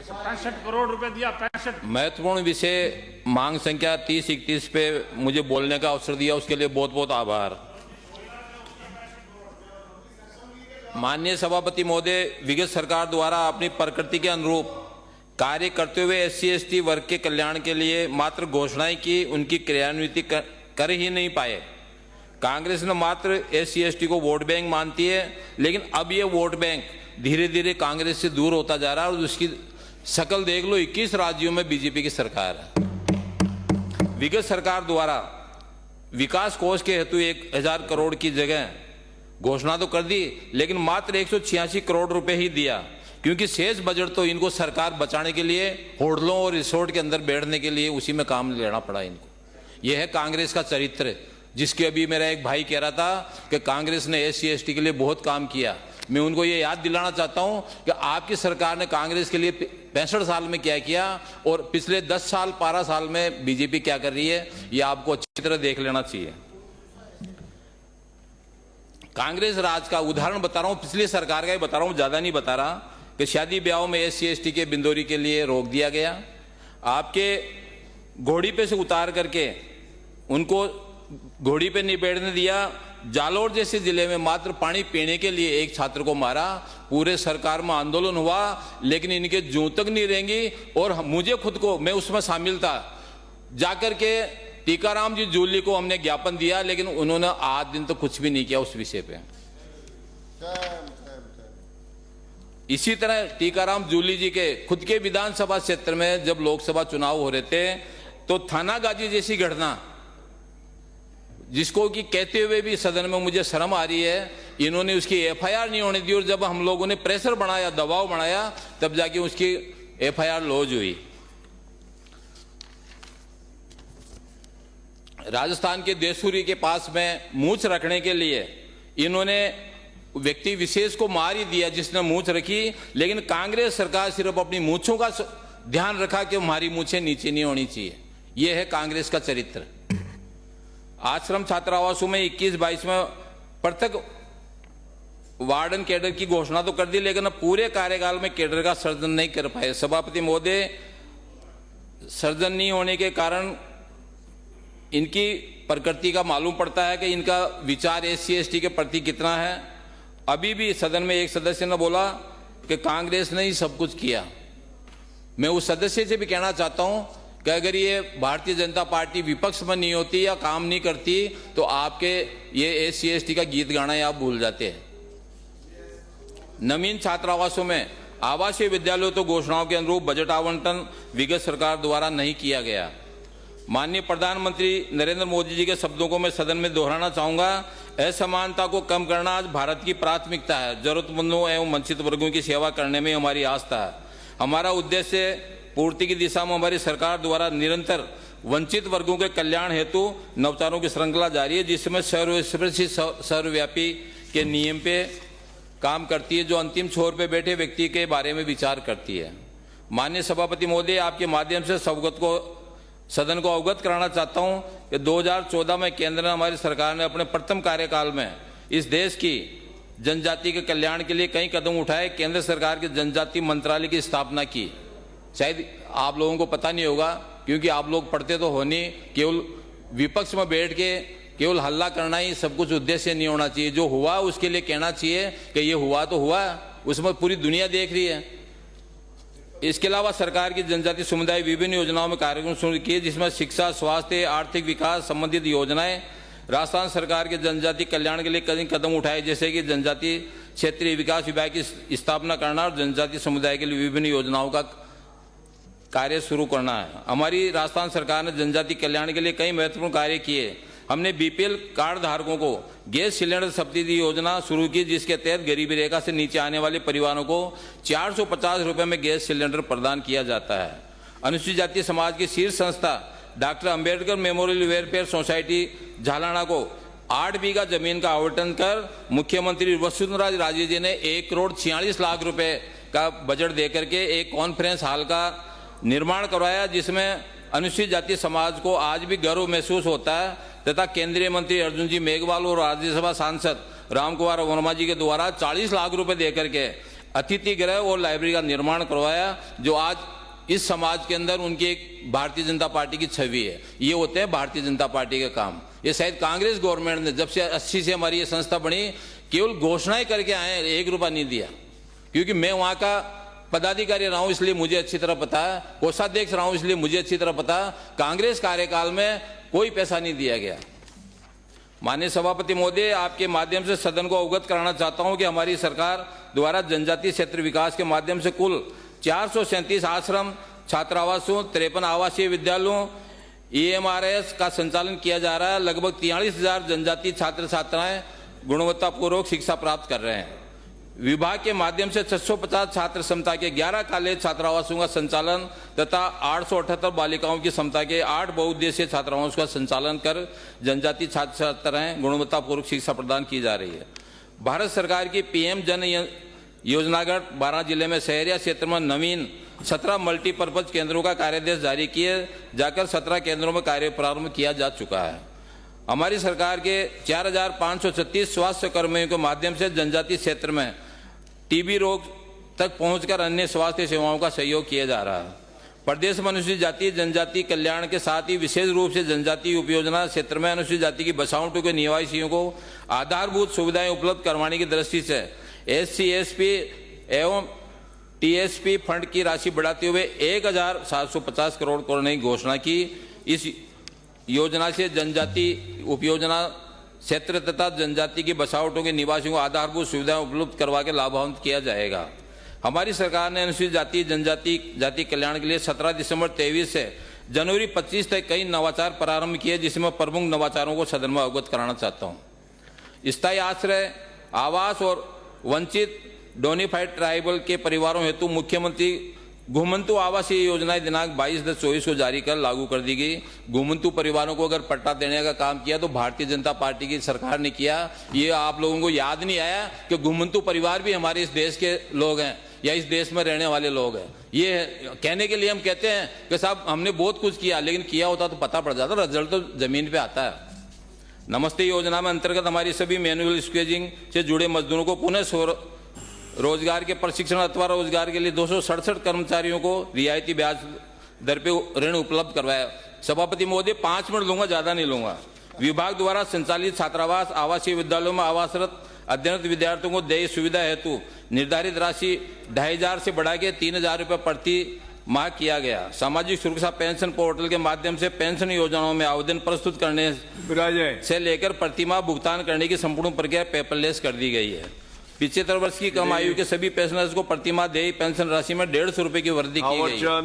65 करोड़ रुपए दिया। 65। महत्वपूर्ण विषय मांग संख्या 30-31 पे मुझे बोलने का अवसर दिया, उसके लिए बहुत बहुत आभार। माननीय सभापति महोदय, विगत सरकार द्वारा अपनी प्रकृति के अनुरूप कार्य करते हुए SC/ST वर्ग के कल्याण के लिए मात्र घोषणाएं की, उनकी क्रियान्विति कर ही नहीं पाए। कांग्रेस ने मात्र SC/ST को वोट बैंक मानती है, लेकिन अब ये वोट बैंक धीरे धीरे कांग्रेस से दूर होता जा रहा है और उसकी शकल देख लो, 21 राज्यों में बीजेपी की सरकार है। विगत सरकार द्वारा विकास कोष के हेतु 1000 करोड़ की जगह घोषणा तो कर दी, लेकिन मात्र 186 करोड़ रुपए ही दिया, क्योंकि शेष बजट तो इनको सरकार बचाने के लिए होटलों और रिसोर्ट के अंदर बैठने के लिए उसी में काम लेना पड़ा इनको। यह है कांग्रेस का चरित्र, जिसके अभी मेरा एक भाई कह रहा था कि कांग्रेस ने SC/ST के लिए बहुत काम किया। मैं उनको ये याद दिलाना चाहता हूं कि आपकी सरकार ने कांग्रेस के लिए 65 साल में क्या किया और पिछले 10 साल 12 साल में बीजेपी क्या कर रही है, ये आपको अच्छी तरह देख लेना चाहिए। कांग्रेस राज का उदाहरण बता रहा हूं, पिछली सरकार का ही बता रहा हूं, ज्यादा नहीं बता रहा, कि शादी ब्याहों में SC/ST के बिंदोरी के लिए रोक दिया गया। आपके घोड़ी पे से उतार करके उनको घोड़ी पे नहीं बैठने दिया। जालोर जैसे जिले में मात्र पानी पीने के लिए एक छात्र को मारा। पूरे सरकार में आंदोलन हुआ, लेकिन इनके जूं तक नहीं रहेंगी। और मुझे खुद को, मैं उसमें शामिल था, जाकर के टीकाराम जी जूली को हमने ज्ञापन दिया, लेकिन उन्होंने आज दिन तो कुछ भी नहीं किया उस विषय पे। इसी तरह टीकाराम जूली जी के खुद के विधानसभा क्षेत्र में जब लोकसभा चुनाव हो रहे थे, तो थानागाजी जैसी घटना, जिसको कि कहते हुए भी सदन में मुझे शर्म आ रही है, इन्होंने उसकी FIR नहीं होने दी, और जब हम लोगों ने प्रेशर बढ़ाया, दबाव बढ़ाया, तब जाके उसकी FIR लॉज हुई। राजस्थान के देसूरी के पास में मूंछ रखने के लिए इन्होंने व्यक्ति विशेष को मार ही दिया जिसने मूंछ रखी, लेकिन कांग्रेस सरकार सिर्फ अपनी मूंछों का ध्यान रखा कि हमारी मूंछें नीचे नहीं होनी चाहिए। यह है कांग्रेस का चरित्र। आश्रम छात्रावासों में 21-22 में पृथक वार्डन कैडर की घोषणा तो कर दी, लेकिन अब पूरे कार्यकाल में कैडर का सर्जन नहीं कर पाए। सभापति महोदय, सर्जन नहीं होने के कारण इनकी प्रकृति का मालूम पड़ता है कि इनका विचार SC/ST के प्रति कितना है। अभी भी सदन में एक सदस्य ने बोला कि कांग्रेस ने ही सब कुछ किया। मैं उस सदस्य से भी कहना चाहता हूं कि अगर ये भारतीय जनता पार्टी विपक्ष में नहीं होती या काम नहीं करती, तो आपके ये SC/ST का गीत गाना ही आप भूल जाते हैं। नवीन छात्रावासों में आवासीय विद्यालयों तो घोषणाओं के अनुरूप बजट आवंटन विगत सरकार द्वारा नहीं किया गया। माननीय प्रधानमंत्री नरेंद्र मोदी जी के शब्दों को मैं सदन में दोहराना चाहूंगा, असमानता को कम करना आज भारत की प्राथमिकता है। जरूरतमंदों एवं वंचित वर्गों की सेवा करने में हमारी आस्था है। हमारा उद्देश्य पूर्ति की दिशा में हमारी सरकार द्वारा निरंतर वंचित वर्गों के कल्याण हेतु नवचारों की श्रृंखला जारी है, जिसमें सर्वव्यापी के नियम पे काम करती है, जो अंतिम छोर पे बैठे व्यक्ति के बारे में विचार करती है। माननीय सभापति महोदय, आपके माध्यम से सदन को अवगत कराना चाहता हूं कि 2014 में केंद्र ने, हमारी सरकार ने अपने प्रथम कार्यकाल में इस देश की जनजाति के कल्याण के लिए कई कदम उठाए। केंद्र सरकार के जनजाति मंत्रालय की स्थापना की। शायद आप लोगों को पता नहीं होगा, क्योंकि आप लोग पढ़ते तो हो नहीं। केवल विपक्ष में बैठ के केवल हल्ला करना ही सब कुछ उद्देश्य नहीं होना चाहिए। जो हुआ उसके लिए कहना चाहिए कि ये हुआ तो हुआ, उसमें पूरी दुनिया देख रही है। इसके अलावा सरकार की जनजाति समुदाय विभिन्न योजनाओं में कार्यक्रम शुरू किए, जिसमें शिक्षा, स्वास्थ्य, आर्थिक विकास संबंधित योजनाएं। राजस्थान सरकार के जनजाति कल्याण के लिए कई कदम उठाए, जैसे कि जनजाति क्षेत्रीय विकास विभाग की स्थापना करना और जनजाति समुदाय के लिए विभिन्न योजनाओं का कार्य शुरू करना है। हमारी राजस्थान सरकार ने जनजाति कल्याण के लिए कई महत्वपूर्ण कार्य किए। हमने BPL कार्ड धारकों को गैस सिलेंडर सब्सिडी योजना शुरू की, जिसके तहत गरीबी रेखा से नीचे आने वाले परिवारों को 450 रुपए में गैस सिलेंडर प्रदान किया जाता है। अनुसूचित जाति समाज की शीर्ष संस्था doctor Ambedkar memorial welfare society Jhalana को 8 बीघा जमीन का आवंटन कर मुख्यमंत्री वसुंधरा राजे जी ने 1,46,00,000 रुपए का बजट देकर के एक कॉन्फ्रेंस हॉल का निर्माण करवाया, जिसमें अनुसूचित जाति समाज को आज भी गर्व महसूस होता है। तथा केंद्रीय मंत्री अर्जुन जी मेघवाल और राज्यसभा सांसद रामकुमार वर्मा जी के द्वारा 40 लाख रुपए देकर के अतिथि गृह और लाइब्रेरी का निर्माण करवाया, जो आज इस समाज के अंदर उनकी एक भारतीय जनता पार्टी की छवि है। ये होते हैं भारतीय जनता पार्टी के काम। ये शायद कांग्रेस गवर्नमेंट ने जब से 80 से हमारी ये संस्था बनी केवल घोषणाएं करके आए, 1 रुपया नहीं दिया। क्योंकि मैं वहां का पदाधिकारी रहा हूं इसलिए मुझे अच्छी तरह पता है, कोषाध्यक्ष रहा हूं इसलिए मुझे अच्छी तरह पता है, कांग्रेस कार्यकाल में कोई पैसा नहीं दिया गया। माननीय सभापति महोदय, आपके माध्यम से सदन को अवगत कराना चाहता हूं कि हमारी सरकार द्वारा जनजातीय क्षेत्र विकास के माध्यम से कुल 437 आश्रम, छात्रावासों, 53 आवासीय विद्यालयों, EMRS का संचालन किया जा रहा है। लगभग 43,000 जनजातीय छात्र छात्राएं गुणवत्तापूर्वक शिक्षा प्राप्त कर रहे हैं। विभाग के माध्यम से 650 छात्र क्षमता के 11 कॉलेज छात्रावासों का संचालन तथा 878 बालिकाओं की क्षमता के 8 बहुउद्देशीय छात्रावासों का संचालन कर जनजातीय छात्र छात्राएं गुणवत्तापूर्वक शिक्षा प्रदान की जा रही है। भारत सरकार की PM जन योजनागत 12 जिले में शहरिया क्षेत्र में नवीन 17 मल्टीपर्पज केंद्रों का कार्यादेश जारी किए जाकर 17 केंद्रों में कार्य प्रारंभ किया जा चुका है। हमारी सरकार के 4,536 स्वास्थ्य कर्मियों के माध्यम से जनजातीय क्षेत्र में TB रोग तक पहुंचकर अन्य स्वास्थ्य सेवाओं का सहयोग किया जा रहा है। प्रदेश में अनुसूचित जाति जनजाति कल्याण के साथ ही विशेष रूप से जनजातीय उपयोजना क्षेत्र में अनुसूचित जाति की बसावटों के निवासियों को आधारभूत सुविधाएं उपलब्ध करवाने की दृष्टि से SC, SP एवं TSP फंड की राशि बढ़ाते हुए 1,750 करोड़ करने की घोषणा की। इस योजना से जनजाति उपयोजना क्षेत्र तथा जनजाति की बसावटों के निवासियों को आधारभूत सुविधाएं उपलब्ध करवा के लाभान्वित किया जाएगा। हमारी सरकार ने अनुसूचित जाति जाति कल्याण के लिए 17 दिसंबर 23 से जनवरी 25 तक कई नवाचार प्रारंभ किए, जिसमें प्रमुख नवाचारों को सदन में अवगत कराना चाहता हूँ। स्थायी आश्रय, आवास और वंचित डोनिफाइड ट्राइबल के परिवारों हेतु मुख्यमंत्री घुमंतु आवासीय योजनाएं दिनांक 22/10/24 को जारी कर लागू कर दी गई। घुमंतु परिवारों को अगर पट्टा देने का काम किया तो भारतीय जनता पार्टी की सरकार ने किया। ये आप लोगों को याद नहीं आया कि घुमंतु परिवार भी हमारे इस देश के लोग हैं या इस देश में रहने वाले लोग हैं। ये कहने के लिए हम कहते हैं कि साहब हमने बहुत कुछ किया, लेकिन किया होता तो पता पड़ जाता, रिजल्ट तो जमीन पे आता है। नमस्ते योजना में अंतर्गत हमारी सभी मैनुअल स्क्वेजिंग से जुड़े मजदूरों को पुनः रोजगार के प्रशिक्षण अथवा रोजगार के लिए 267 कर्मचारियों को रियायती ब्याज दर पे ऋण उपलब्ध करवाया। सभापति महोदय, 5 मिनट लूंगा, ज्यादा नहीं लूंगा। विभाग द्वारा संचालित छात्रावास आवासीय विद्यालयों में आवासरत अध्ययनरत विद्यार्थियों को देय सुविधा हेतु निर्धारित राशि 2,500 से बढ़ा के 3,000 रुपये प्रति माह किया गया। सामाजिक सुरक्षा पेंशन पोर्टल के माध्यम से पेंशन योजनाओं में आवेदन प्रस्तुत करने से लेकर प्रतिमाह भुगतान करने की संपूर्ण प्रक्रिया पेपरलेस कर दी गई है। 75 वर्ष की कम आयु के सभी पेंशनर्स को प्रतिमाह देय पेंशन राशि में 150 रुपए की वृद्धि की गई है।